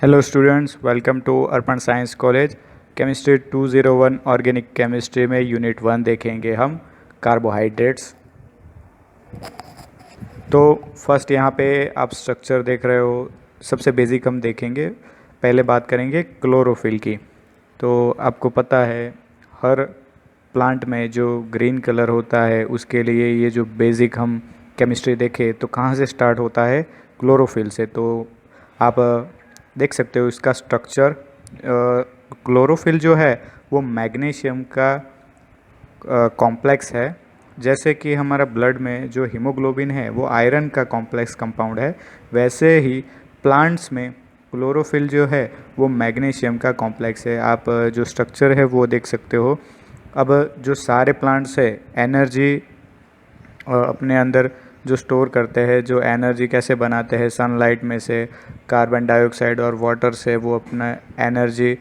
Hello students, welcome to Arpan science college. Chemistry 201 organic chemistry में unit 1 देखेंगे हम carbohydrates. तो फर्स्ट यहाँ पे आप स्ट्रक्चर देख रहे हो। सबसे बेसिक हम देखेंगे। पहले बात करेंगे क्लोरोफिल की। तो आपको पता है हर प्लांट में जो ग्रीन कलर होता है उसके लिए ये जो बेसिक हम केमिस्ट्री देखें तो कहाँ से स्टार्ट होता है, क्लोरोफिल से। तो आप देख सकते हो इसका स्ट्रक्चर। क्लोरोफिल जो है वो मैग्नीशियम का कॉम्प्लेक्स है। जैसे कि हमारा ब्लड में जो हीमोग्लोबिन है वो आयरन का कॉम्प्लेक्स कंपाउंड है, वैसे ही प्लांट्स में क्लोरोफिल जो है वो मैग्नीशियम का कॉम्प्लेक्स है। आप जो स्ट्रक्चर है वो देख सकते हो। अब जो सारे प्लांट्स है एनर्जी अपने अंदर जो स्टोर करते हैं, जो एनर्जी कैसे बनाते हैं, सनलाइट में से, कार्बन डाइऑक्साइड और वाटर से वो अपना एनर्जी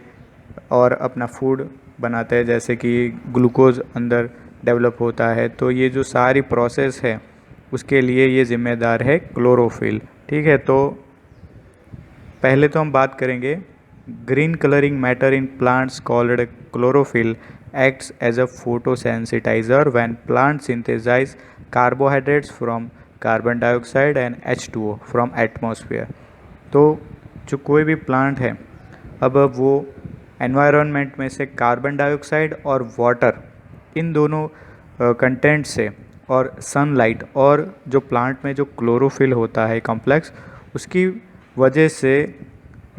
और अपना फूड बनाते हैं, जैसे कि ग्लूकोज अंदर डेवलप होता है। तो ये जो सारी प्रोसेस है उसके लिए ये जिम्मेदार है क्लोरोफिल। ठीक है, तो पहले तो हम बात करेंगे green colouring matter in plants called chlorophyll acts as a photosensitizer when plants synthesize carbohydrates from carbon dioxide and H2O from atmosphere। तो जो कोई भी प्लांट है अब वो एनवायरनमेंट में से कार्बन डाइऑक्साइड और वाटर इन दोनों कंटेंट से और सनलाइट और जो प्लांट में जो क्लोरोफिल होता है कॉम्प्लेक्स, उसकी वजह से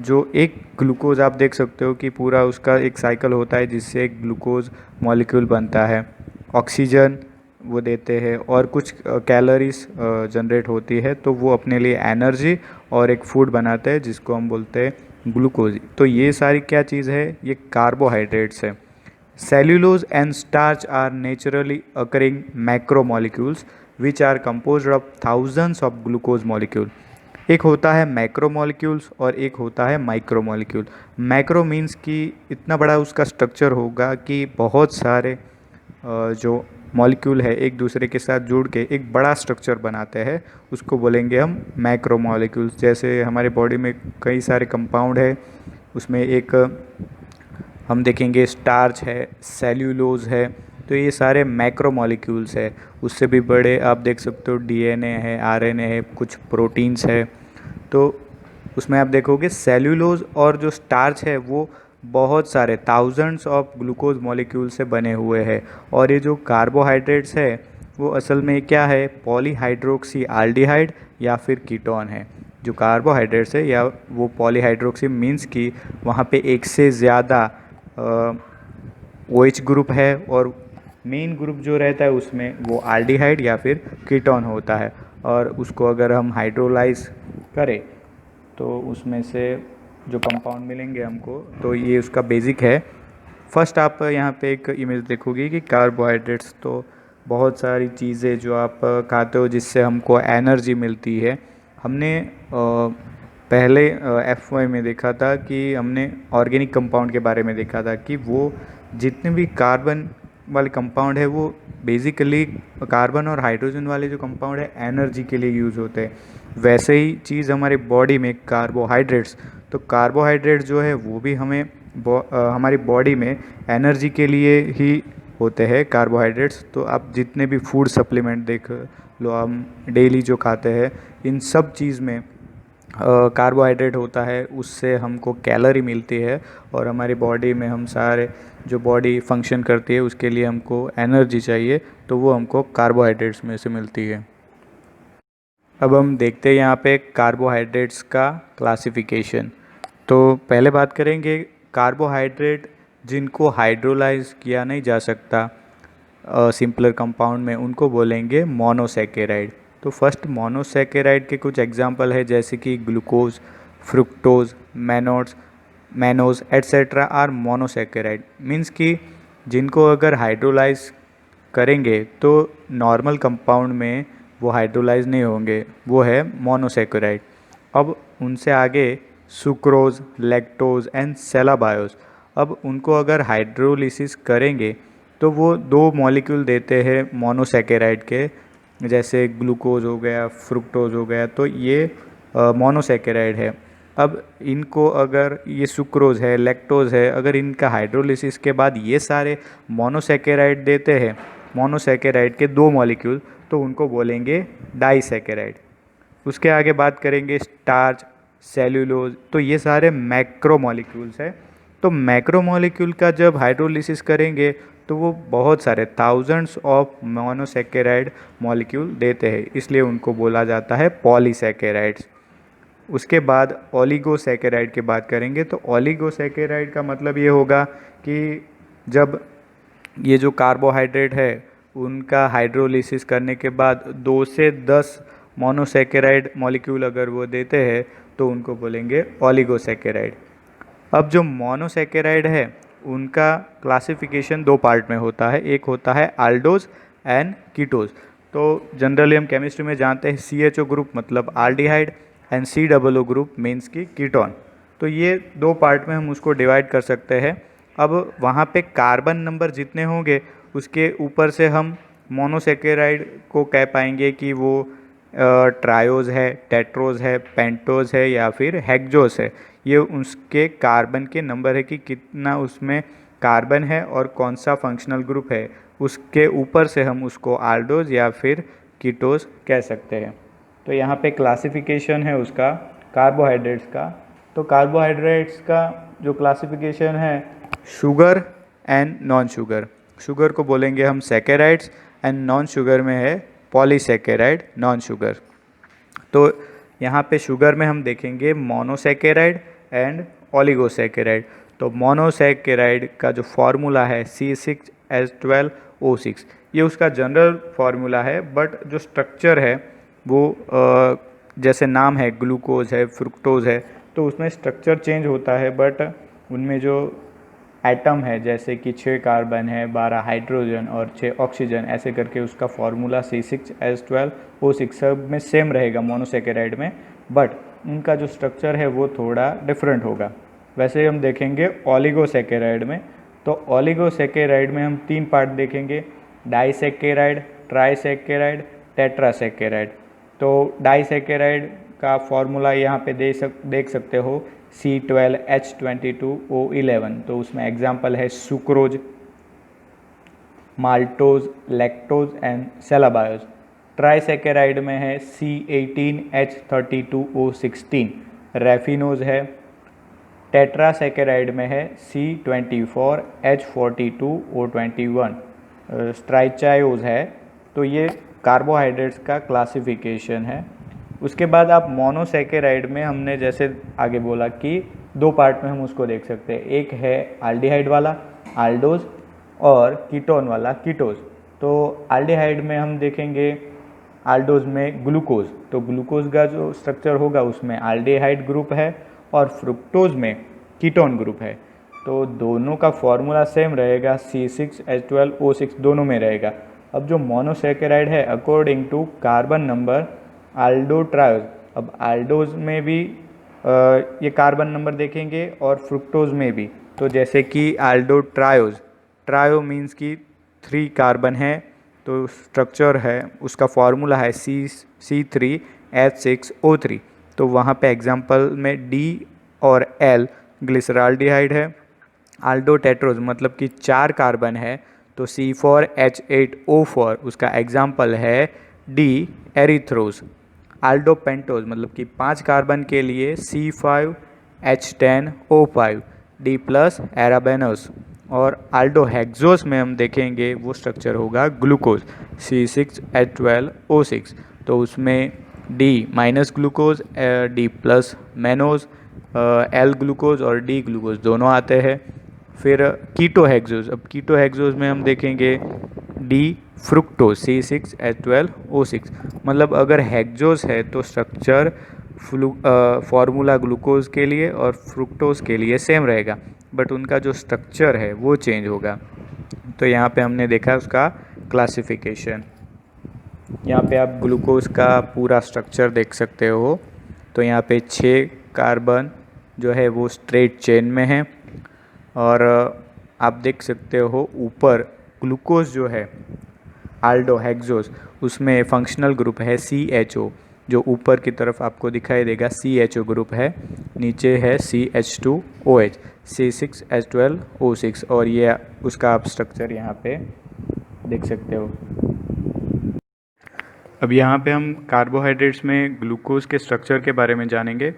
जो एक ग्लूकोज आप देख सकते हो कि पूरा उसका एक साइकिल होता है जिससे एक ग्लूकोज मॉलिक्यूल बनता है, ऑक्सीजन वो देते हैं और कुछ कैलोरीज जनरेट होती है, तो वो अपने लिए एनर्जी और एक फूड बनाते हैं जिसको हम बोलते हैं ग्लूकोज। तो ये सारी क्या चीज़ है, ये कार्बोहाइड्रेट्स है। Cellulose and starch are naturally occurring macromolecules which are composed of thousands of glucose molecule. एक होता है मैक्रोमोलिक्यूल्स और एक होता है माइक्रोमोलिक्यूल। मैक्रो मीन्स कि इतना बड़ा उसका स्ट्रक्चर होगा कि बहुत सारे जो मॉलिक्यूल है एक दूसरे के साथ जुड़ के एक बड़ा स्ट्रक्चर बनाते हैं, उसको बोलेंगे हम मैक्रोमोलिक्यूल्स। जैसे हमारे बॉडी में कई सारे कंपाउंड है, उसमें एक हम देखेंगे स्टार्च है, सेल्यूलोज है, तो ये सारे मैक्रोमोलिक्यूल्स है। उससे भी बड़े आप देख सकते हो डीएनए है, आरएनए है, कुछ प्रोटीन्स है। तो उसमें आप देखोगे सेल्यूलोज और जो स्टार्च है वो बहुत सारे थाउजेंड्स ऑफ ग्लूकोज मॉलिक्यूल से बने हुए हैं। और ये जो कार्बोहाइड्रेट्स है वो असल में क्या है, पॉलीहाइड्रोक्सी एल्डिहाइड या फिर कीटोन है। जो कार्बोहाइड्रेट्स है या वो पॉलीहाइड्रोक्सी मीन्स कि वहाँ पे एक से ज़्यादा OH ग्रुप है और मेन ग्रुप जो रहता है उसमें वो एल्डिहाइड या फिर कीटोन होता है। और उसको अगर हम हाइड्रोलाइज करें तो उसमें से जो कंपाउंड मिलेंगे हमको, तो ये उसका बेसिक है। फर्स्ट आप यहाँ पे एक इमेज देखोगे कि कार्बोहाइड्रेट्स तो बहुत सारी चीज़ें जो आप खाते हो जिससे हमको एनर्जी मिलती है। हमने पहले F1 में देखा था कि हमने ऑर्गेनिक कंपाउंड के बारे में देखा था कि वो जितने भी कार्बन वाले कंपाउंड है वो बेसिकली कार्बन और हाइड्रोजन वाले जो कंपाउंड है एनर्जी के लिए यूज़ होते हैं। वैसे ही चीज़ हमारी बॉडी में कार्बोहाइड्रेट्स, तो कार्बोहाइड्रेट्स जो है वो भी हमें हमारी बॉडी में एनर्जी के लिए ही होते हैं कार्बोहाइड्रेट्स। तो आप जितने भी फूड सप्लीमेंट देख लो, हम डेली जो खाते हैं इन सब चीज़ में कार्बोहाइड्रेट होता है, उससे हमको कैलोरी मिलती है और हमारी बॉडी में हम सारे जो बॉडी फंक्शन करती है उसके लिए हमको एनर्जी चाहिए, तो वो हमको कार्बोहाइड्रेट्स में से मिलती है। अब हम देखते हैं यहाँ पे कार्बोहाइड्रेट्स का क्लासिफिकेशन। तो पहले बात करेंगे कार्बोहाइड्रेट जिनको हाइड्रोलाइज किया नहीं जा सकता सिंपलर कंपाउंड में, उनको बोलेंगे मोनोसैकेराइड। तो फर्स्ट मोनोसैकेराइड के कुछ एग्जांपल है जैसे कि glucose, fructose, mannose etcetera are monosaccharide. Means कि जिनको अगर हाइड्रोलाइज करेंगे तो नॉर्मल कंपाउंड में वो हाइड्रोलाइज नहीं होंगे, वो है मोनोसैकेराइड। अब उनसे आगे सुक्रोज, लैक्टोज एंड सेलाबायोस। अब उनको अगर हाइड्रोलिसिस करेंगे तो वो दो मॉलिक्यूल देते हैं मोनोसैकेराइड के, जैसे ग्लूकोज हो गया, फ्रुक्टोज हो गया, तो ये मोनोसैकेराइड है। अब इनको अगर ये सुक्रोज है, लैक्टोज है, अगर इनका हाइड्रोलिसिस के बाद ये सारे मोनोसैकेराइड देते हैं, मोनोसैकेराइड के 2 मॉलिक्यूल, तो उनको बोलेंगे डाइसैकेराइड। उसके आगे बात करेंगे स्टार्च, सेल्यूलोज, तो ये सारे मैक्रो मॉलिक्यूल्स हैं। तो मैक्रो मॉलिक्यूल का जब हाइड्रोलिसिस करेंगे तो वो बहुत सारे थाउजेंड्स ऑफ मोनोसैकेराइड मॉलिक्यूल देते हैं, इसलिए उनको बोला जाता है पॉलीसैकेराइड्स। उसके बाद ओलिगोसैकेराइड की बात करेंगे, तो ओलिगोसैकेराइड का मतलब ये होगा कि जब ये जो कार्बोहाइड्रेट है उनका हाइड्रोलिसिस करने के बाद 2 से 10 मोनोसैकेराइड मॉलिक्यूल अगर वो देते हैं तो उनको बोलेंगे ओलिगोसैकेराइड। अब जो मोनोसैकेराइड है उनका क्लासिफिकेशन 2 पार्ट में होता है, एक होता है आल्डोज एंड कीटोज। तो जनरली हम केमिस्ट्री में जानते हैं CHO ग्रुप मतलब aldehyde and COO group means की कीटोन। तो ये 2 पार्ट में हम उसको डिवाइड कर सकते हैं। अब वहाँ पे कार्बन नंबर जितने होंगे उसके ऊपर से हम मोनोसैकेराइड को कह पाएंगे कि वो ट्रायोज है, टेट्रोज है, पेंटोज है या फिर हेक्सोज है। ये उसके कार्बन के नंबर है कि कितना उसमें कार्बन है और कौन सा फंक्शनल ग्रुप है, उसके ऊपर से हम उसको आल्डोज या फिर कीटोज कह सकते हैं। तो यहाँ पे क्लासिफिकेशन है उसका कार्बोहाइड्रेट्स का। तो कार्बोहाइड्रेट्स का जो क्लासिफिकेशन है, sugar and non sugar. Sugar को बोलेंगे हम सैकेराइड्स एंड नॉन शुगर में है पॉलीसैकेराइड नॉन शुगर। तो यहाँ पे शुगर में हम देखेंगे मोनोसैकेराइड एंड ओलिगोसैकेराइड। तो मोनोसैकेराइड का जो फॉर्मूला है C6H12O6, ये उसका जनरल फार्मूला है, बट जो स्ट्रक्चर है वो जैसे नाम है ग्लूकोज है, फ्रुक्टोज है, तो उसमें स्ट्रक्चर चेंज होता है, बट उनमें जो एटम है जैसे कि 6 कार्बन है, 12 हाइड्रोजन और 6 ऑक्सीजन, ऐसे करके उसका फॉर्मूला C6H12O6 सब में सेम रहेगा मोनोसैकेराइड में, बट उनका जो स्ट्रक्चर है वो थोड़ा डिफरेंट होगा। वैसे हम देखेंगे ओलिगोसैकेराइड में, तो ओलिगोसैकेराइड में हम 3 पार्ट देखेंगे, डाइसैकेराइड, ट्राइसैकेराइड, टेट्रासैकेराइड। तो डाइसैकेराइड का फॉर्मूला यहाँ पे देख सकते हो C12H22O11। तो उसमें एग्जाम्पल है सुक्रोज, माल्टोज, लैक्टोज एंड सेलाबायोज। ट्राइसैकेराइड में है C18H32O16, रेफिनोज है। टेट्रासैकेराइड में है C24H42O21, स्ट्राइचायोज है। तो ये कार्बोहाइड्रेट्स का क्लासिफिकेशन है। उसके बाद आप मोनोसैकेराइड में हमने जैसे आगे बोला कि 2 पार्ट में हम उसको देख सकते हैं, एक है आल्डिहाइड वाला आल्डोज और कीटोन वाला कीटोज। तो आल्डिहाइड में हम देखेंगे आल्डोज में ग्लूकोज, तो ग्लूकोज का जो स्ट्रक्चर होगा उसमें आल्डिहाइड ग्रुप है और फ्रुक्टोज में कीटोन ग्रुप है। तो दोनों का फॉर्मूला सेम रहेगा, C6H12O6 दोनों में रहेगा। अब जो मोनोसैकेराइड है according to carbon number aldo triose, अब आल्डोज में भी ये कार्बन नंबर देखेंगे और फ्रुक्टोज में भी। तो जैसे कि आल्डो ट्रायोज, ट्रायो मीन्स कि 3 कार्बन है, तो स्ट्रक्चर है उसका फॉर्मूला है C3H6O3। तो वहाँ पे एग्जांपल में D और L ग्लिसरॉल्डिहाइड है। आल्डो टेट्रोज मतलब कि 4 कार्बन है, तो C4H8O4 उसका एग्जाम्पल है D एरिथ्रोज। आल्डो पेंटोज मतलब कि 5 कार्बन के लिए C5H10O5 D प्लस एराबेनोस। और आल्डो हेक्सोस में हम देखेंगे वो स्ट्रक्चर होगा ग्लूकोज C6H12O6। तो उसमें D minus glucose, D plus mannose, L glucose और D ग्लूकोज दोनों आते हैं। फिर कीटो हेक्सोस, अब कीटो हेक्सोस में हम देखेंगे D फ्रुक्टोज C6H12O6। मतलब अगर हेक्सोस है तो स्ट्रक्चर फॉर्मूला ग्लूकोज के लिए और फ्रुक्टोज के लिए सेम रहेगा, बट उनका जो स्ट्रक्चर है वो चेंज होगा। तो यहाँ पे हमने देखा उसका क्लासिफिकेशन। यहाँ पे आप ग्लूकोज का पूरा स्ट्रक्चर देख सकते हो। तो यहाँ पे 6 कार्बन जो है वो स्ट्रेट चेन में है, और आप देख सकते हो ऊपर ग्लूकोज जो है आल्डो हेक्सोस उसमें फंक्शनल ग्रुप है CHO। जो ऊपर की तरफ आपको दिखाई देगा CHO ग्रुप है, नीचे है CH2OH C6H12O6, और ये उसका आप स्ट्रक्चर यहाँ पे देख सकते हो। अब यहाँ पे हम कार्बोहाइड्रेट्स में ग्लूकोज के स्ट्रक्चर के बारे में जानेंगे।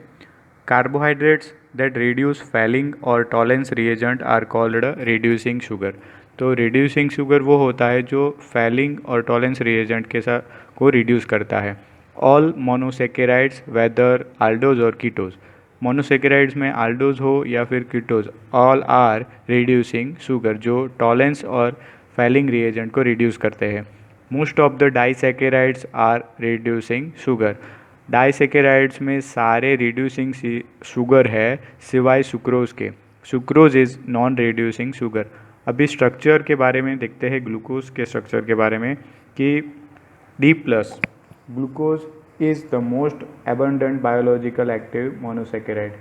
कार्बोहाइड्रेट्स दैट रिड्यूस फैलिंग और Tollens reagent are called reducing sugar. तो रिड्यूसिंग शुगर वो होता है जो फैलिंग और टॉलेंस रिएजेंट के साथ को रिड्यूस करता है। ऑल मोनोसेकेराइड्स वेदर आल्डोज और कीटोज, मोनोसेकेराइड्स में आल्डोज हो या फिर ketose, all are reducing sugar, जो टॉलेंस और फैलिंग रिएजेंट को रिड्यूस करते हैं। Most of the disaccharides are reducing sugar, disaccharides में सारे रिड्यूसिंग शुगर है सिवाय सुक्रोज के। Sucrose is non reducing sugar. अभी स्ट्रक्चर के बारे में देखते हैं, ग्लूकोज के स्ट्रक्चर के बारे में, कि D plus glucose is the most abundant biological active monosaccharide.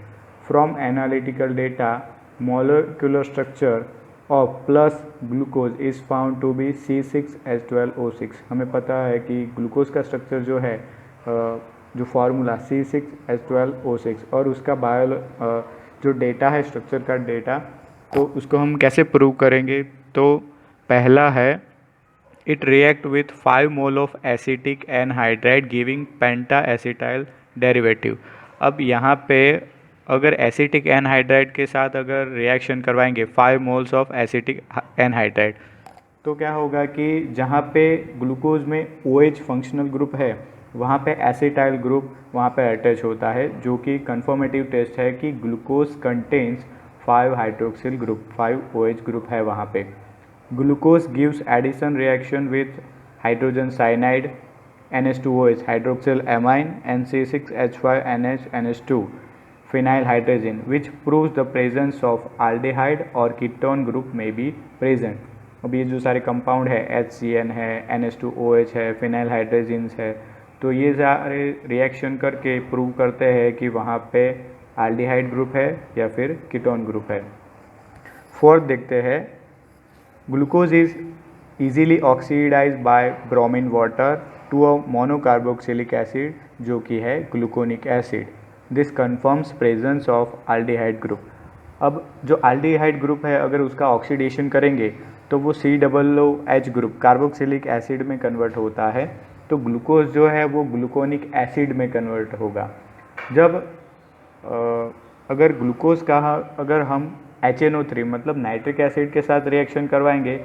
From analytical data, molecular structure of plus glucose is found to be C6H12O6। हमें पता है कि ग्लूकोज का स्ट्रक्चर जो है, जो फार्मूला C6H12O6, और उसका जो डेटा है, स्ट्रक्चर का डेटा, तो उसको हम कैसे प्रूव करेंगे। तो पहला है, it react with 5 mole of acetic anhydride giving penta-acetyl derivative। अब यहाँ पे अगर एसिटिक एनहाइड्राइड के साथ अगर रिएक्शन करवाएंगे 5 मोल्स ऑफ एसिटिक एनहाइड्राइड, तो क्या होगा कि जहाँ पे ग्लूकोज में OH फंक्शनल ग्रुप है, वहाँ पे एसिटाइल ग्रुप वहाँ पे अटैच होता है, जो कि कन्फर्मेटिव टेस्ट है कि glucose contains 5 hydroxyl group, 5 OH group है वहाँ पे। Glucose gives addition reaction with hydrogen cyanide, NH2OH, hydroxyl amine, and C6H5NH, NH2, phenyl hydrazine, which proves the presence of aldehyde or ketone group may be present। अब ये जो सारे compound है, HCN है, NH2OH है, फिनाइल हाइड्रेजिन्स है, तो ये सारे रिएक्शन करके प्रूव करते हैं कि वहाँ पे एल्डिहाइड ग्रुप है या फिर कीटोन ग्रुप है। फोर्थ देखते हैं, glucose is easily oxidized by bromine water to a monocarboxylic acid, जो कि है gluconic acid. This confirms presence of aldehyde group. अब जो aldehyde ग्रुप है, अगर उसका ऑक्सीडेशन करेंगे तो वो COOH ग्रुप कार्बोक्सिलिक एसिड में कन्वर्ट होता है, तो ग्लूकोज जो है वो ग्लूकोनिक एसिड में कन्वर्ट होगा। जब अगर ग्लूकोज का अगर हम HNO3 मतलब नाइट्रिक एसिड के साथ रिएक्शन करवाएंगे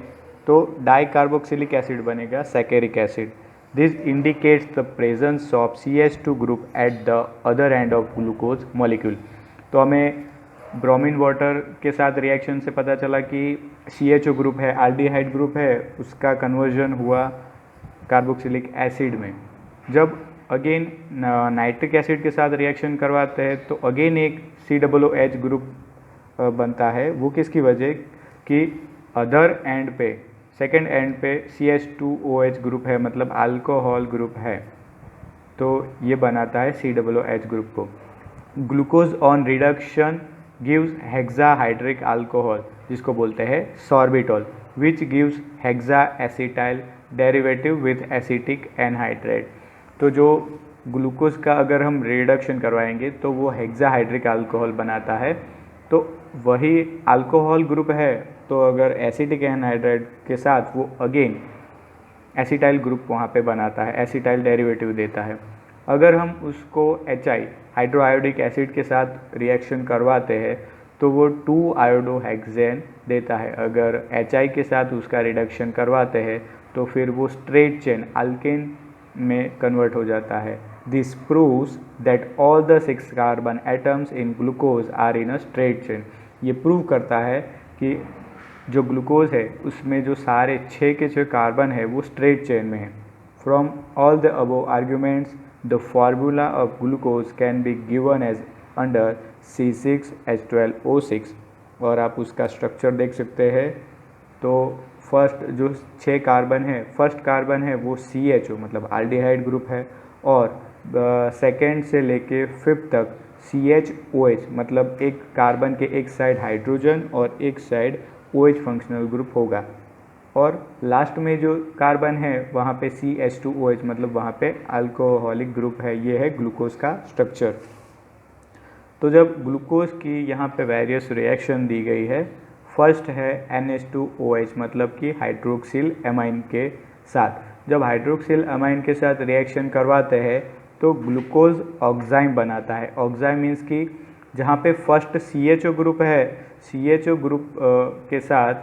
तो डाई कार्बोक्सिलिक एसिड बनेगा, saccharic acid. This indicates the presence of CH2 group at the other end of glucose molecule. तो हमें ब्रोमीन वाटर के साथ रिएक्शन से पता चला कि CHO ग्रुप है, एल्डिहाइड ग्रुप है, उसका कन्वर्जन हुआ कार्बोक्सिलिक एसिड में। जब अगेन नाइट्रिक एसिड के साथ रिएक्शन करवाते हैं तो अगेन एक COOH ग्रुप बनता है। वो किसकी वजह कि अदर एंड पे, सेकेंड एंड पे CH2OH ग्रुप है, मतलब अल्कोहल ग्रुप है, तो ये बनाता है COOH ग्रुप को। Glucose on reduction gives hexahydric alcohol, जिसको बोलते हैं sorbitol, which gives hexa acetyl derivative with acetic anhydride. तो जो ग्लूकोज का अगर हम रिडक्शन करवाएंगे तो वो हेक्साहाइड्रिक अल्कोहल बनाता है, तो वही अल्कोहल ग्रुप है, तो अगर एसिटिक एनहाइड्राइड के साथ वो अगेन एसिटाइल ग्रुप वहाँ पे बनाता है, एसिटाइल डेरिवेटिव देता है। अगर हम उसको HI हाइड्रोआयोडिक एसिड के साथ रिएक्शन करवाते हैं तो वो 2-आयोडोहेक्सेन देता है। अगर HI के साथ उसका रिडक्शन करवाते हैं तो फिर वो स्ट्रेट चेन अल्केन में कन्वर्ट हो जाता है। This proves that all the 6 carbon atoms in glucose are in a straight chain. ये प्रूव करता है कि जो ग्लूकोज है उसमें जो सारे 6 के 6 कार्बन है वो स्ट्रेट चेन में है। From all the above arguments the formula of glucose can be given as under C6H12O6, और आप उसका स्ट्रक्चर देख सकते हैं। तो फर्स्ट जो 6 कार्बन है, फर्स्ट कार्बन है वो CHO मतलब एल्डिहाइड ग्रुप है, और सेकेंड से लेके 5th तक CHOH मतलब एक कार्बन के एक साइड हाइड्रोजन और एक साइड OH फंक्शनल ग्रुप होगा। और लास्ट में जो कार्बन है वहाँ पे CH2OH, मतलब वहाँ पे अल्कोहलिक ग्रुप है। ये है ग्लूकोज का स्ट्रक्चर। तो जब ग्लूकोज की यहाँ पे वेरियस रिएक्शन दी गई है, फर्स्ट है NH2OH, मतलब कि हाइड्रोक्सिल एमाइन के साथ। जब हाइड्रोक्सिल एमाइन के साथ रिएक्शन करवाते हैं तो ग्लूकोज ऑक्साइम बनाता है। ऑक्साइम मीन्स कि जहाँ पे फर्स्ट CHO ग्रुप है, CHO ग्रुप के साथ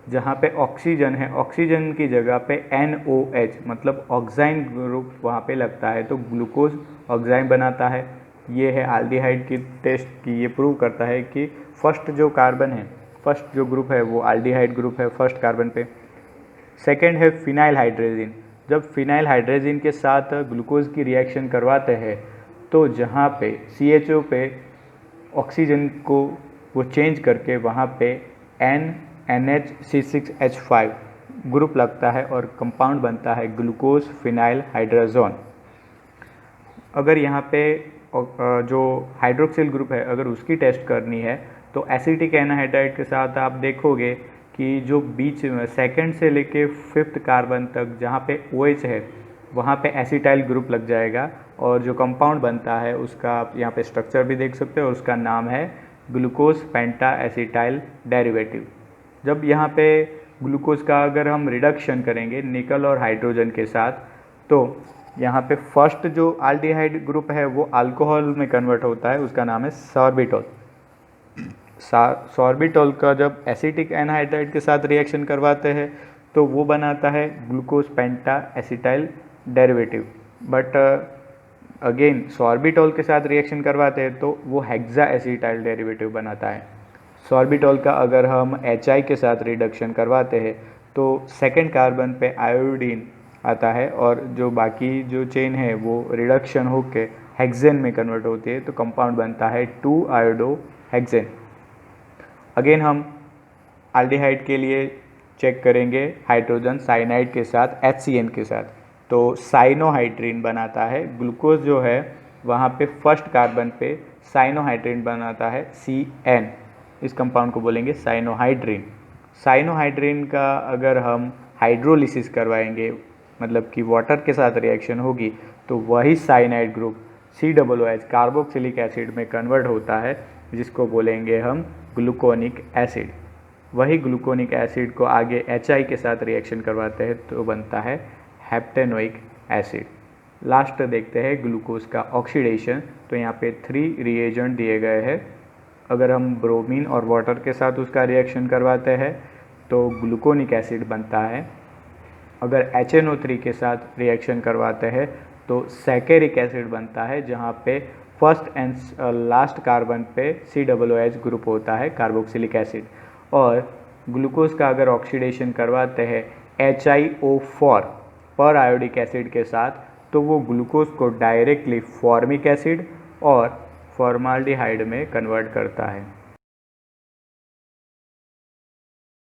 जहाँ पे ऑक्सीजन है, ऑक्सीजन की जगह पे NOH, मतलब ऑक्साइन ग्रुप वहाँ पे लगता है, तो ग्लूकोज ऑक्साइन बनाता है। ये है एल्डिहाइड की टेस्ट की, ये प्रूव करता है कि फर्स्ट जो कार्बन है, फर्स्ट जो ग्रुप है वो एल्डिहाइड ग्रुप है फर्स्ट कार्बन पे। सेकेंड है फिनाइल हाइड्रेजिन। जब फिनाइल हाइड्रेजिन के साथ ग्लूकोज की रिएक्शन करवाते हैं तो जहाँ पे CHO पे ऑक्सीजन को वो चेंज करके वहाँ पे NH6H5 ग्रुप लगता है और कंपाउंड बनता है ग्लूकोज फिनाइल हाइड्राजोन। अगर यहाँ पे जो हाइड्रोक्सिल ग्रुप है अगर उसकी टेस्ट करनी है तो एसिटिक एनहाइड्राइड के साथ आप देखोगे कि जो बीच में सेकंड से लेके 5th कार्बन तक जहाँ पे OH है वहाँ पे एसिटाइल ग्रुप लग जाएगा और जो कंपाउंड बनता है उसका आप यहाँ पे स्ट्रक्चर भी देख सकते हो, उसका नाम है ग्लूकोज पेंटा एसिटाइल डेरिवेटिव। जब यहाँ पे ग्लूकोज का अगर हम रिडक्शन करेंगे निकल और हाइड्रोजन के साथ तो यहाँ पे फर्स्ट जो एल्डिहाइड ग्रुप है वो अल्कोहल में कन्वर्ट होता है, उसका नाम है सॉर्बिटॉल। सॉर्बिटॉल का जब एसिटिक एनहाइड्राइड के साथ रिएक्शन करवाते हैं तो वो बनाता है glucose penta acetyl derivative. But again sorbitol के साथ रिएक्शन करवाते हैं तो वो हेक्सा एसिटाइल डेरिवेटिव बनाता है। सॉर्बिटॉल का अगर हम HI के साथ रिडक्शन करवाते हैं तो सेकेंड कार्बन पे आयोडीन आता है और जो बाकी जो चेन है वो रिडक्शन होके हेक्सेन में कन्वर्ट होती है तो कंपाउंड बनता है 2-आयोडोहेक्सेन। अगेन हम एल्डिहाइड के लिए चेक करेंगे हाइड्रोजन साइनाइड के साथ HCN के साथ, तो साइनोहाइड्रीन बनाता है। ग्लूकोज जो है वहाँ पे फर्स्ट कार्बन पे साइनोहाइड्रीन बनाता है CN, इस कंपाउंड को बोलेंगे साइनोहाइड्रीन। साइनोहाइड्रीन का अगर हम हाइड्रोलिसिस करवाएंगे, मतलब कि वाटर के साथ रिएक्शन होगी, तो वही cyanide group COOH carboxylic acid में कन्वर्ट होता है, जिसको बोलेंगे हम ग्लूकोनिक एसिड। वही ग्लूकोनिक एसिड को आगे HI के साथ रिएक्शन करवाते हैं तो बनता है हेप्टेनोइक एसिड। लास्ट देखते हैं ग्लूकोज का ऑक्सीडेशन। तो यहाँ पे 3 रिएजेंट दिए गए हैं। अगर हम ब्रोमीन और वाटर के साथ उसका रिएक्शन करवाते हैं तो ग्लूकोनिक एसिड बनता है। अगर HNO3 के साथ रिएक्शन करवाते हैं तो सैकेरिक एसिड बनता है, जहाँ पे फर्स्ट एंड लास्ट कार्बन पे COOH ग्रुप होता है कार्बोक्सिलिक एसिड। और ग्लूकोज का अगर ऑक्सीडेशन करवाते हैं HiO4 पर आयोडिक एसिड के साथ तो वो ग्लूकोज को डायरेक्टली फॉर्मिक एसिड और फॉर्माल्डिहाइड में कन्वर्ट करता है।